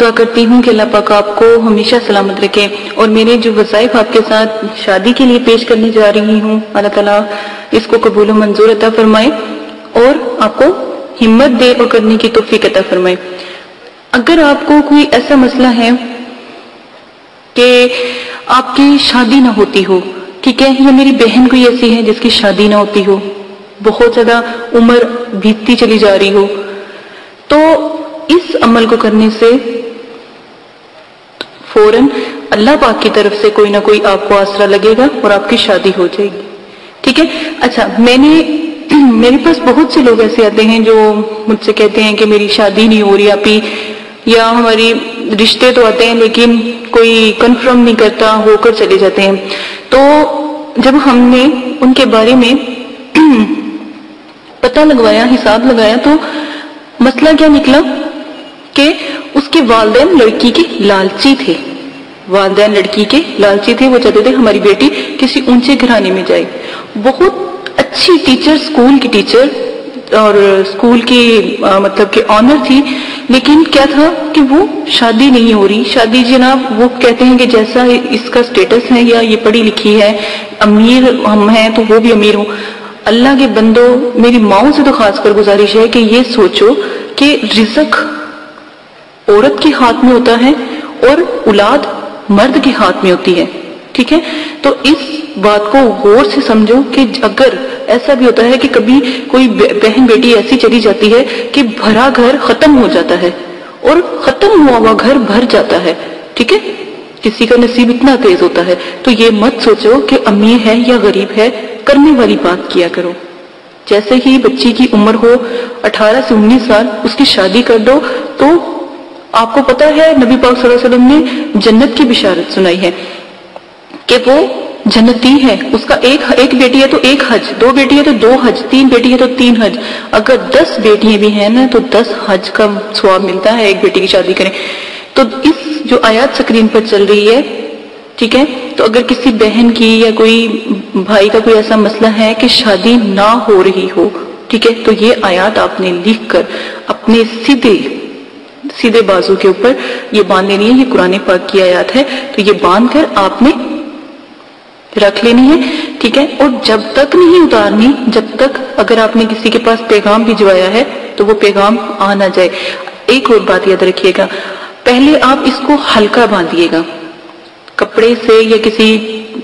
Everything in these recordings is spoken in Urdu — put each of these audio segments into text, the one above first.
دعا کرتی ہوں کہ اللہ پاک آپ کو ہمیشہ سلامت رکھے، اور میرے جو وظائف آپ کے ساتھ شادی کے لیے پیش کرنے جا رہی ہوں، اللہ تعالیٰ اس کو قبول و منظور عطا فرمائے اور آپ کو ہمت دے اور کرنے کی توفیق عطا فرمائے۔ اگر آپ کو کوئی ایسا مسئلہ ہے کہ آپ کی شادی نہ ہوتی ہو، ٹھیک ہے، یا میری بہن کوئی ایسی ہے جس کی شادی نہ ہوتی ہو، بہت زیادہ عمر بیتتی چلی جا رہی ہو، تو اس عمل کو کرنے سے فوراً اللہ پاک کی طرف سے کوئی نہ کوئی آپ کو آسرا لگے گا اور آپ کی شادی ہو جائے گی، ٹھیک ہے۔ اچھا، میرے پاس بہت سے لوگ ایسے آتے ہیں جو مجھ سے کہتے ہیں کہ میری شادی نہیں ہو رہی آپی، یا ہماری رشتے تو آتے ہیں لیکن کوئی کنفرم نہیں کرتا، ہو کر چلے جاتے ہیں۔ تو جب ہم نے ان کے بارے میں پتہ لگوایا، حساب لگایا، تو مسئلہ کیا نکلا کہ اس کے والدین لڑکی کے لالچی تھے، والدین لڑکی کے لالچی تھے، وہ چاہتے تھے ہماری بیٹی کسی اونچے گھرانے میں جائے۔ بہت اچھی ٹیچر، اسکول کی ٹیچر اور اسکول کی مطلب کہ آنر تھی، لیکن کیا تھا کہ وہ شادی نہیں ہو رہی۔ شادی جناب وہ کہتے ہیں کہ جیسا اس کا سٹیٹس ہے یا یہ پڑھی لکھی ہے، امیر ہم ہیں تو وہ بھی امیر ہوں۔ اللہ کے بندو، میری ماؤں سے تو خاص کر گزارش ہے کہ یہ سوچو کہ رزق عورت کے ہاتھ میں ہوتا ہے اور اولاد مرد کے ہاتھ میں ہوتی ہے، ٹھیک ہے۔ تو اس بات کو غور سے سمجھو کہ اگر ایسا بھی ہوتا ہے کہ کبھی کوئی بہن بیٹی ایسی چلی جاتی ہے کہ بھرا گھر ختم ہو جاتا ہے اور ختم ہوا ہوا گھر بھر جاتا ہے، ٹھیک ہے، کسی کا نصیب اتنا تیز ہوتا ہے، تو یہ مت سوچو کہ امیر ہے یا غریب ہے، کرنے والی بات کیا کرو۔ جیسے ہی بچی کی عمر ہو 18 سے 19 سال، اس کی شادی کر دو۔ تو آپ کو پتا ہے نبی پاک صلی اللہ علیہ وسلم نے جنت کی بشارت سنائی ہے کہ وہ جنتی ہے، اس کا ایک بیٹی ہے تو ایک حج، 2 بیٹی ہے تو 2 حج، 3 بیٹی ہے تو 3 حج، اگر 10 بیٹیاں بھی ہیں نا تو 10 حج کا ثواب ملتا ہے ایک بیٹی کی شادی کریں۔ تو اس جو آیات سکرین پر چل رہی ہے، ٹھیک ہے، تو اگر کسی بہن کی یا کوئی بھائی کا کوئی ایسا مسئلہ ہے کہ شادی نہ ہو رہی ہو، ٹھیک ہے، تو یہ آیات آپ نے لکھ کر اپنے سیدھے بازو کے اوپر یہ باندھ لینی ہے۔ یہ قرآن پاک کی آیات ہے، تو یہ باندھ کر آپ نے رکھ لینی ہے، ٹھیک ہے۔ اور جب تک نہیں اتارنی، جب تک اگر آپ نے کسی کے پاس پیغام بھجوایا ہے تو وہ پیغام آ نہ جائے۔ ایک اور بات یاد رکھیے گا، پہلے آپ اس کو ہلکا باندھیے گا، کپڑے سے یا کسی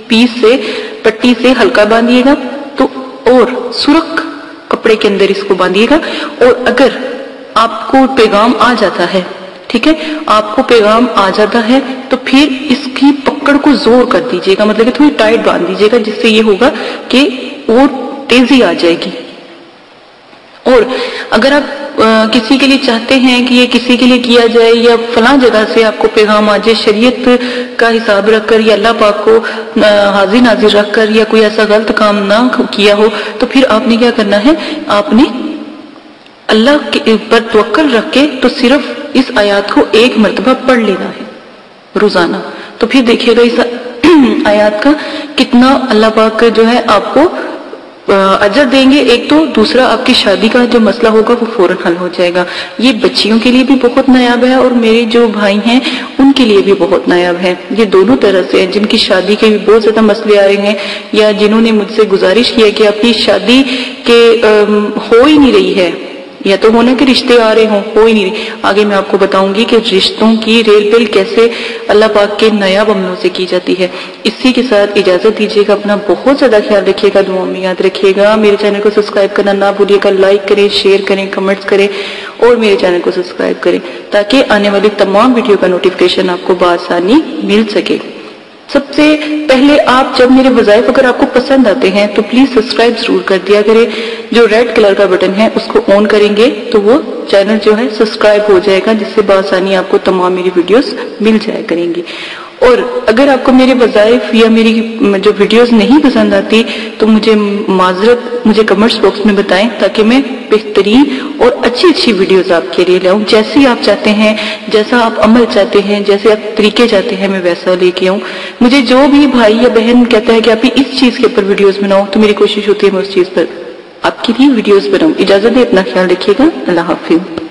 پیس سے، پٹی سے ہلکا باندھیے گا، تو اور سرخ کپڑے کے اندر اس کو باندھیے گا۔ اور اگر آپ کو پیغام آ جاتا ہے، ٹھیک ہے، آپ کو پیغام آ جاتا ہے تو پھر اس کی پکڑ کو زور کر دیجیے گا، مطلب کہ تھوڑی ٹائٹ باندھ دیجیے گا، جس سے یہ ہوگا کہ اور تیزی آ جائے گی۔ اور اگر آپ کسی کے لیے چاہتے ہیں کہ یہ کسی کے لیے کیا جائے یا فلاں جگہ سے آپ کو پیغام آ جائے، شریعت کا حساب رکھ کر یا اللہ پاک کو حاضر ناظر رکھ کر، یا کوئی ایسا غلط کام نہ کیا ہو، تو پھر آپ نے کیا کرنا ہے، آپ نے اللہ کے پر توکل رکھ کے تو صرف اس آیات کو 1 مرتبہ پڑھ لینا ہے روزانہ۔ تو پھر دیکھیے گا اس آیات کا کتنا اللہ پاک جو ہے آپ کو اجر دیں گے، ایک تو، دوسرا آپ کی شادی کا جو مسئلہ ہوگا وہ فوراً حل ہو جائے گا۔ یہ بچیوں کے لیے بھی بہت نایاب ہے اور میرے جو بھائی ہیں ان کے لیے بھی بہت نایاب ہے۔ یہ دونوں طرح سے جن کی شادی کے بھی بہت زیادہ مسئلے آ رہے ہیں، یا جنہوں نے مجھ سے گزارش کی ہے کہ اپنی شادی کے ہو ہی نہیں رہی ہے، یا تو ہونے کے رشتے آ رہے ہوں، ہو ہی نہیں رہی۔ آگے میں آپ کو بتاؤں گی کہ رشتوں کی ریل پیل کیسے اللہ پاک کے نایاب عملوں سے کی جاتی ہے۔ اسی کے ساتھ اجازت دیجیے گا، اپنا بہت زیادہ خیال رکھیے گا، دعاؤں میں یاد رکھیے گا۔ میرے چینل کو سبسکرائب کرنا نہ بھولیے گا، لائک کریں، شیئر کریں، کمنٹس کریں، اور میرے چینل کو سبسکرائب کریں تاکہ آنے والی تمام ویڈیو کا نوٹیفیکیشن آپ کو بآسانی مل سکے۔ سب سے پہلے آپ جب میرے وظائف اگر آپ کو پسند آتے ہیں تو پلیز سبسکرائب ضرور کر دیا کریں۔ جو ریڈ کلر کا بٹن ہے اس کو آن کریں گے تو وہ چینل جو ہے سبسکرائب ہو جائے گا، جس سے بآسانی آپ کو تمام میری ویڈیوز مل جایا کریں گی۔ اور اگر آپ کو میرے وظائف یا میری جو ویڈیوز نہیں پسند آتی تو مجھے معذرت، مجھے کمنٹس باکس میں بتائیں تاکہ میں بہترین اور اچھی ویڈیوز آپ کے لیے لاؤں، جیسی آپ چاہتے ہیں، جیسا آپ عمل چاہتے ہیں، جیسے آپ طریقے چاہتے ہیں، میں ویسا لے کے آؤں۔ مجھے جو بھی بھائی یا بہن کہتا ہے کہ آپ اس چیز کے اوپر ویڈیوز بناؤ تو میری کوشش ہوتی ہے میں اس چیز پر آپ کے لیے ویڈیوز بناؤں۔ اجازت دیں، اپنا خیال رکھیے گا، اللہ حافظ۔